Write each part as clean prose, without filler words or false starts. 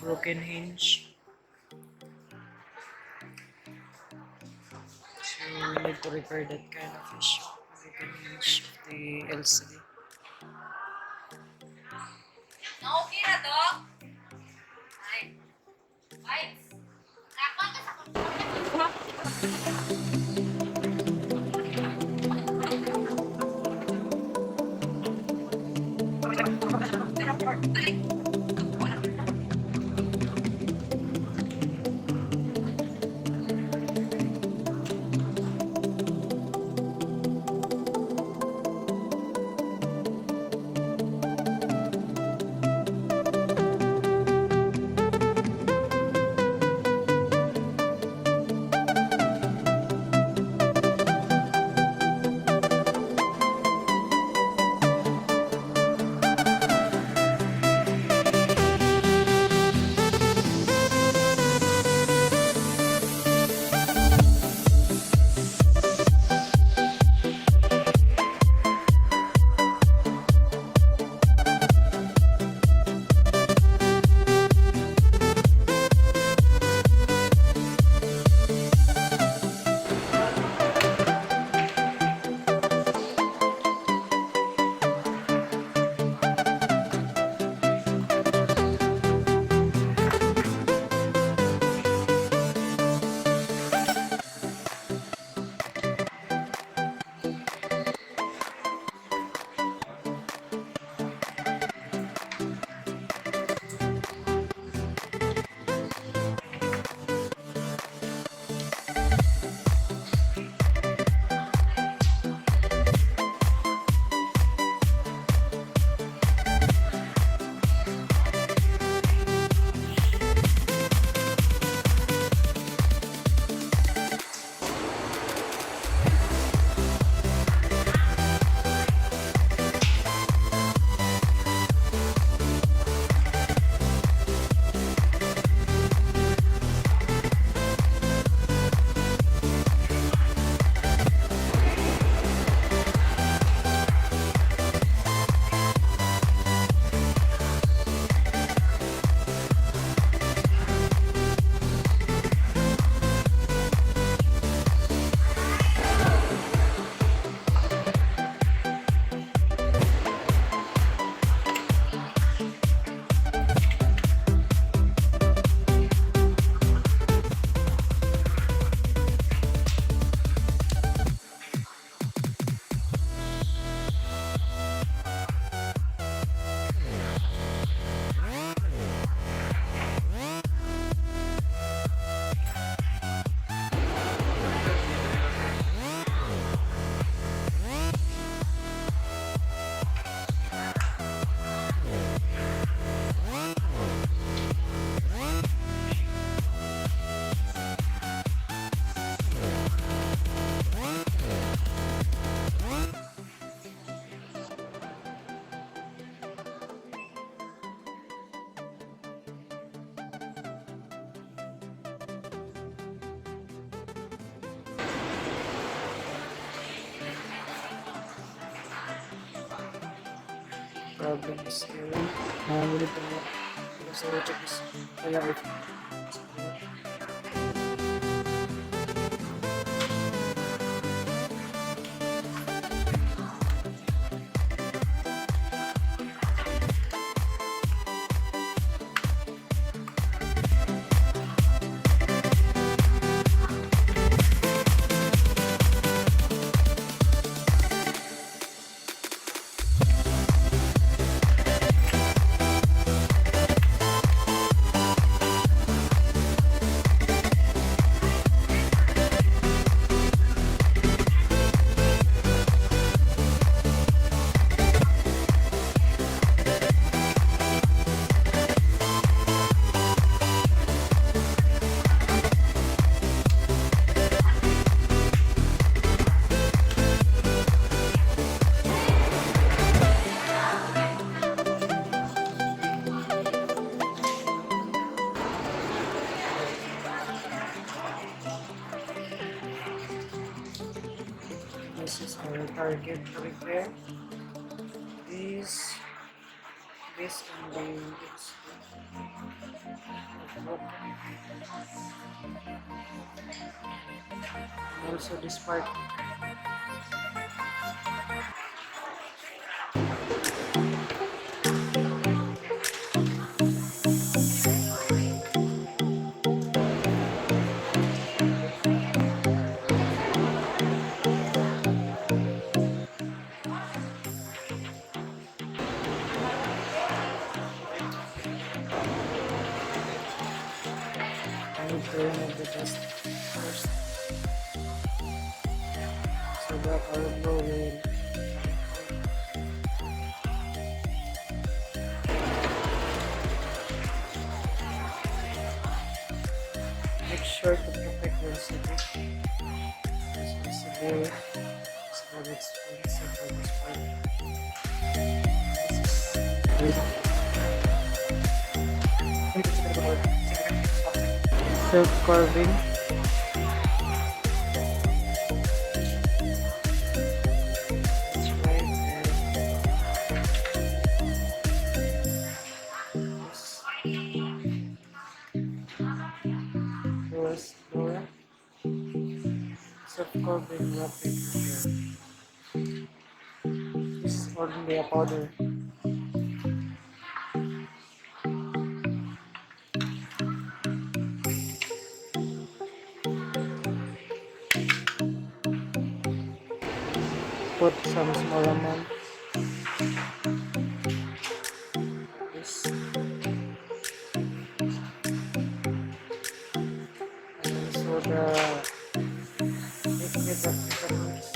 broken hinge. So we need to repair that kind of issue. Broken hinge of the LCD. Okay na, Dok? Ay. Ay. Kakon ka sa Problem is here. Nakamulit na nga. Kasi check is kaya if this is our target to repair. This and then this. Also this part. I need to remove the dust first so that our blow will make sure to protect your city. This is severe, so let's for this part. Silk carving. That's right. And this door. Silk carving wrapping here. This is only a powder. Put some small amount. This. And also the liquid that you can use.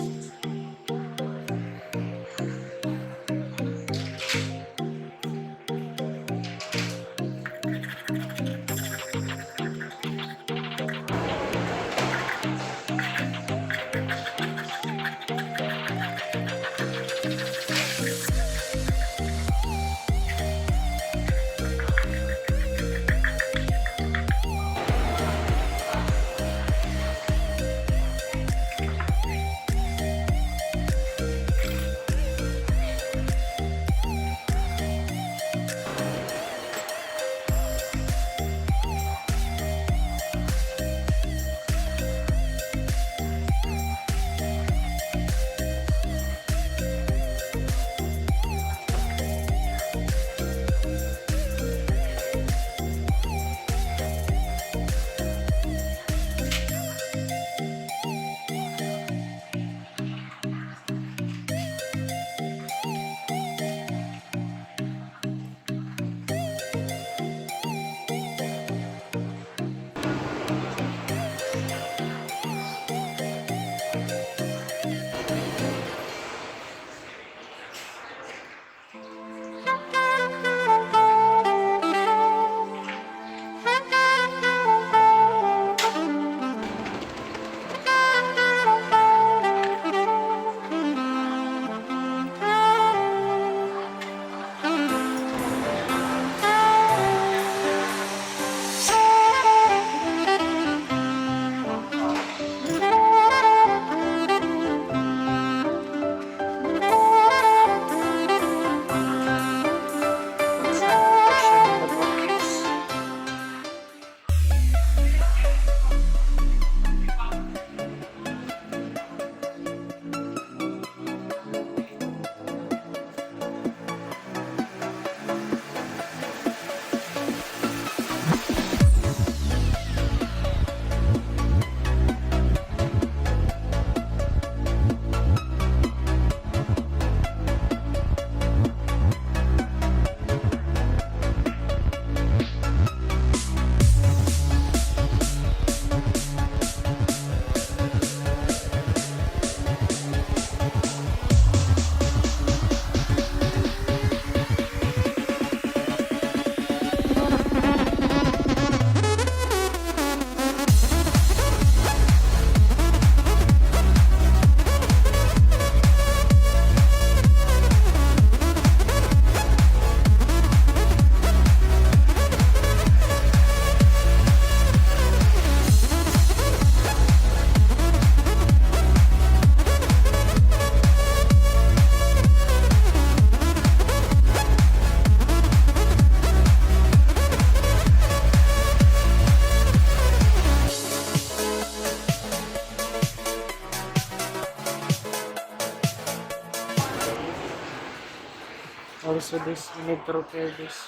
Also this, you need to repair this.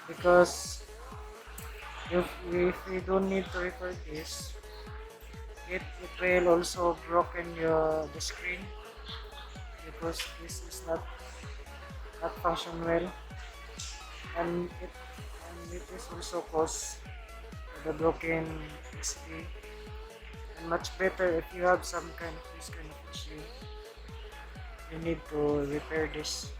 Because if you don't need to repair this, it will also broken the screen because this is not function well, and it is also cause the broken XP. And much better if you have some kind of this kind of issue, you need to repair this.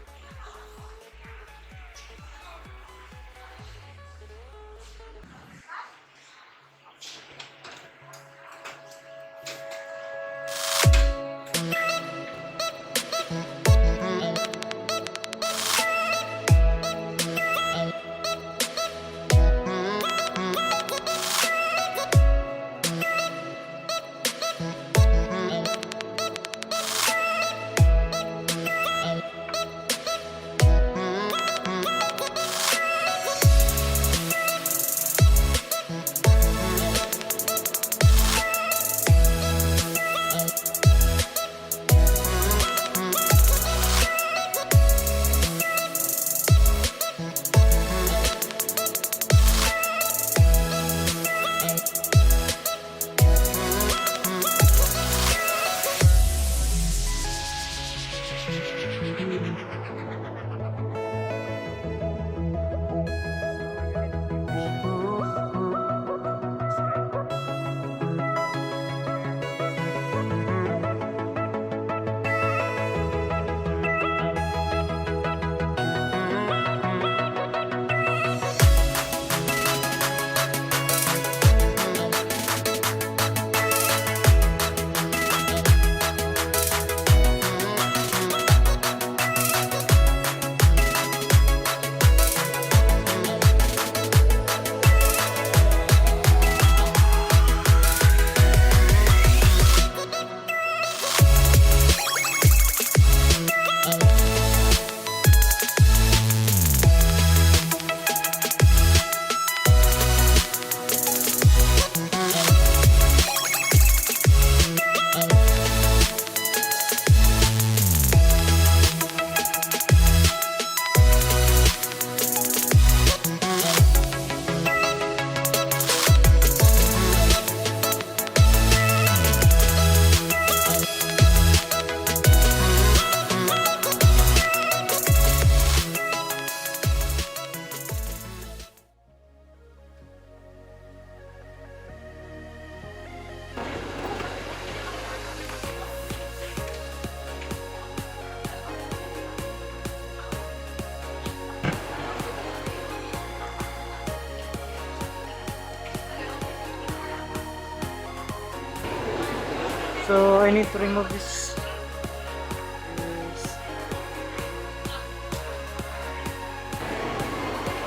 So I need to remove this.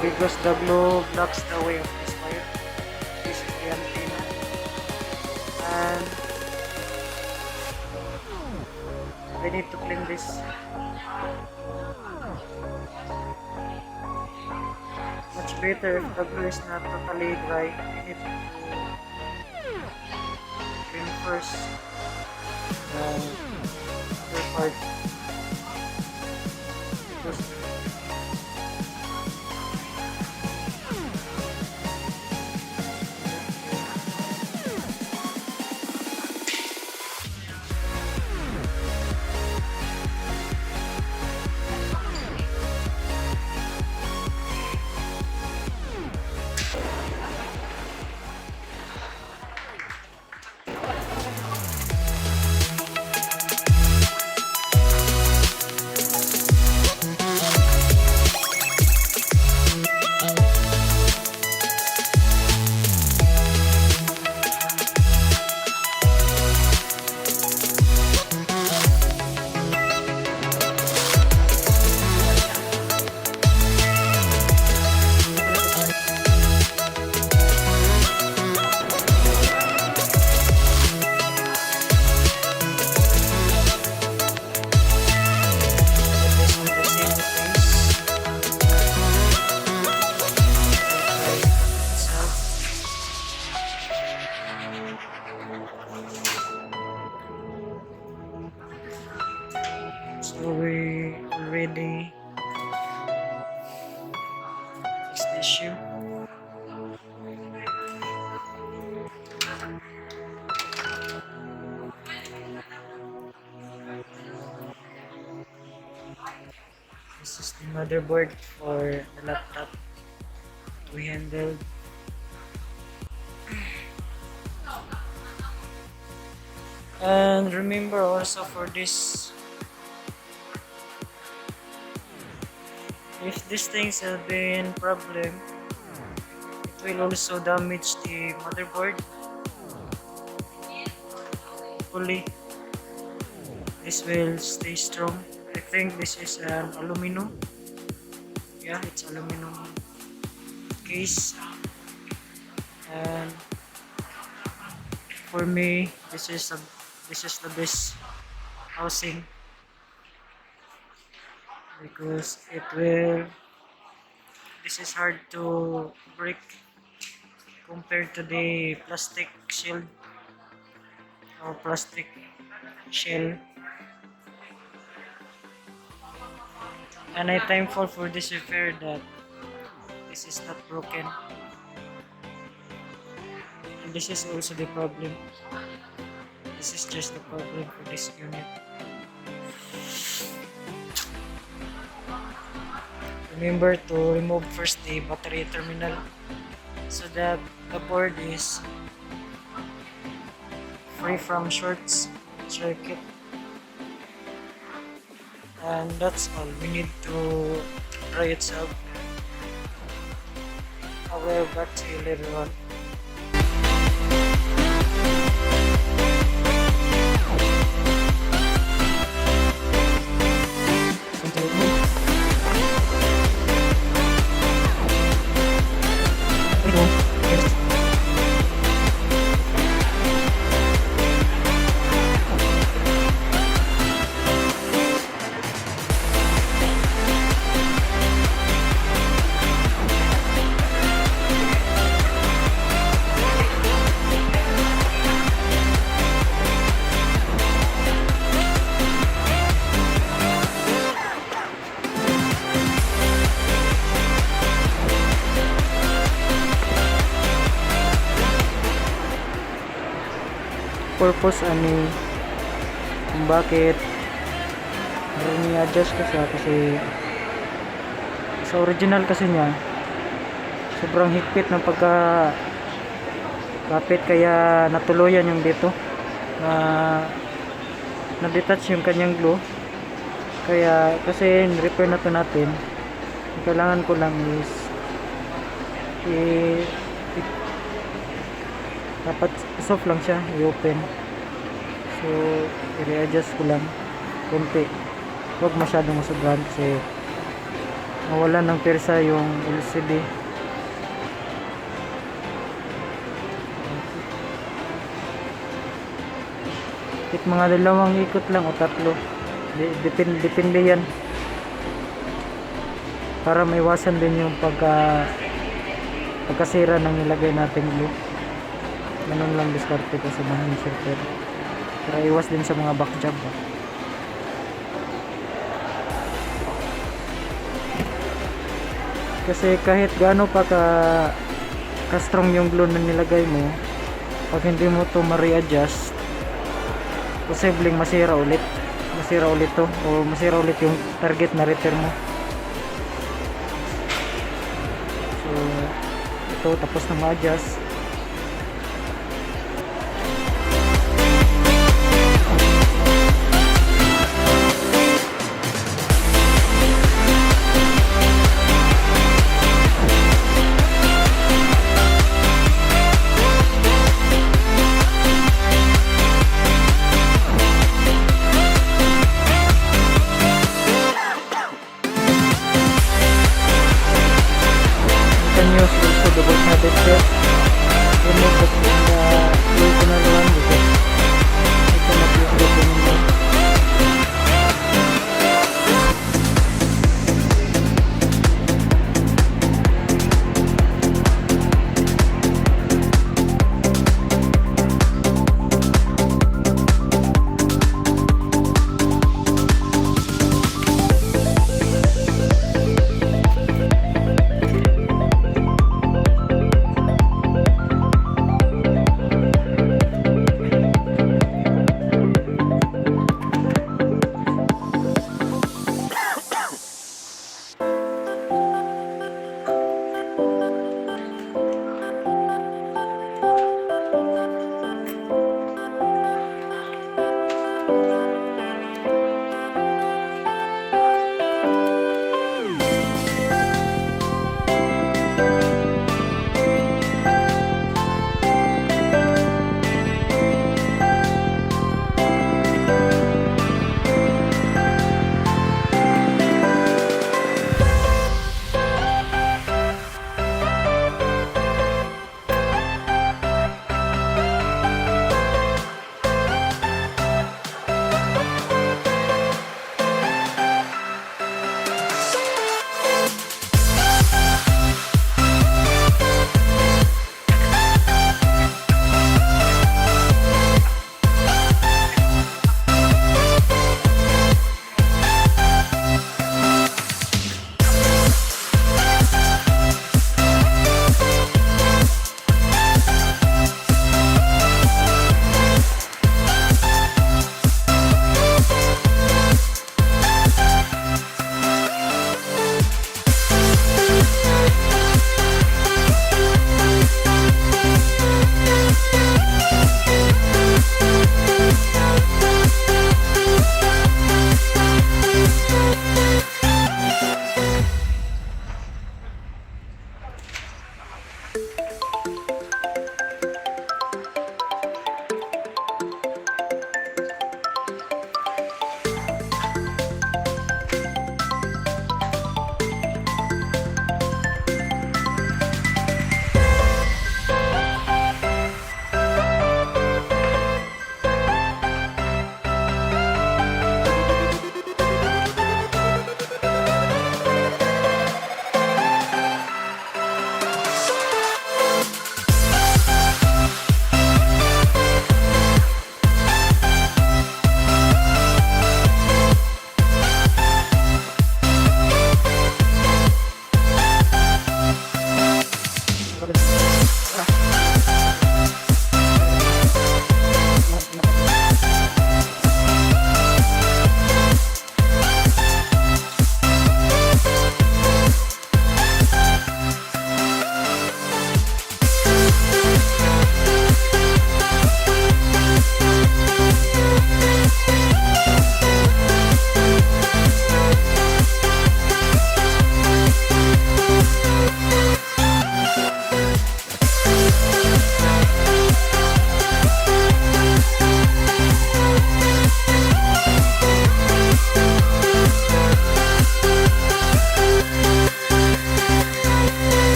Because the glue blocks the way of this wire. This is the antenna. And I need to clean this. Much better if the glue is not totally dry. You need to clean first the other part. Because finally fix the issue. This is the motherboard for the laptop we handled. And remember also for this, if these things have been problem, it will also damage the motherboard. Hopefully, this will stay strong. I think this is an aluminum. Yeah, it's aluminum case. And for me, this is the best housing because this is hard to break compared to the plastic shield or plastic shell. And I'm thankful for this repair that this is not broken. And this is also the problem. This is just the problem for this unit. Remember to remove first the battery terminal so that the board is free from shorts circuit. And that's all. We need to dry it up. I will back to you later on. Purpose ani kung bakit ni-adjust ko siya kasi sa original kasi niya sobrang higpit ng kapit kaya natuluyan yung dito na detach yung kanyang glue kaya kasi repair na to natin ang kailangan ko lang is dapat soft lang siya, i-open. So, i-readjust ko lang konti. Huwag masyadong masobrahan kasi mawalan ng persa yung LCD. Kahit mga 2 ikot lang o 3. Depende yan. Para maiwasan din yung pagkasira ng nilagay nating glue. Ganun lang diskarte ko sa mga inserter para iwas din sa mga back job kasi kahit gaano pa ka strong yung glue na nilagay mo, pag hindi mo to ma-readjust posibleng masira ulit to o masira ulit yung target na repair mo. So ito tapos na ma-adjust. You can use also double-sided tape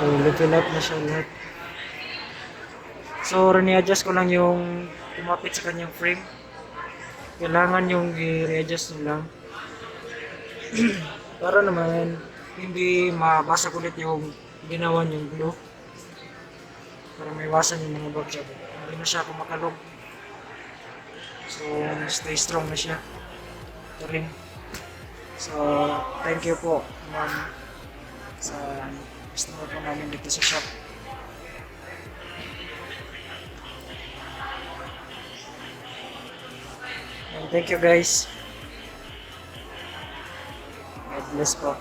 So, level up na siya lahat. So, re-adjust ko lang yung kumapit sa kanyang frame. Kailangan yung i-readjust nyo lang. Para naman, hindi mabasag ulit yung ginawa yung glue. Para may iwasan yung mga bugs. Hindi na siya kumakalog. So, stay strong na siya. Ito rin. So, thank you po, ma'am, sa customer po namin dito sa shop. And thank you guys. God bless po.